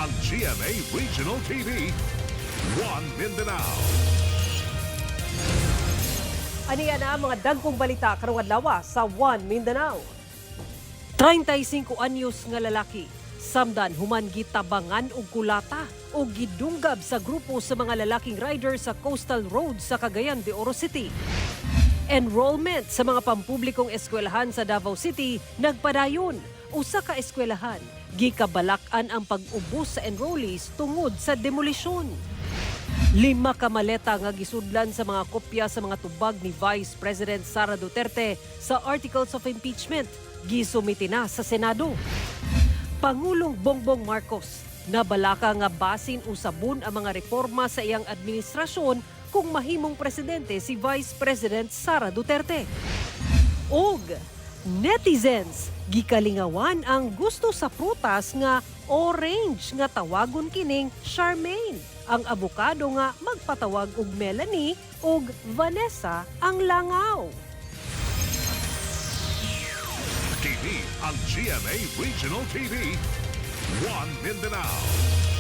ang GMA Regional TV, One Mindanao. Aniya na ang mga dagkong balita karong adlaw sa One Mindanao. 35 anyos nga lalaki, samdan human gitabangan og kulata o gidunggab sa grupo sa mga lalaking rider sa Coastal Road sa Cagayan de Oro City. Enrollment sa mga pampublikong eskwelahan sa Davao City nagpadayon. Usa ka eskwelahan gikabalakan ang pag-ubos sa enrollees tungod sa demolisyon. 5 ka maleta nga gisudlan sa mga kopya sa mga tubag ni Vice President Sara Duterte sa Articles of Impeachment gisumiti na sa Senado. Pangulong Bongbong Marcos nabalaka nga basin usabon ang mga reforma sa iyang administrasyon kung mahimong presidente si Vice President Sara Duterte. Og netizens gikalingawan ang gusto sa prutas nga orange nga tawagon kining Charmaine. Ang abukado nga magpatawag og Melanie og Vanessa ang langaw. Kini ang GMA Regional TV, One Mindanao.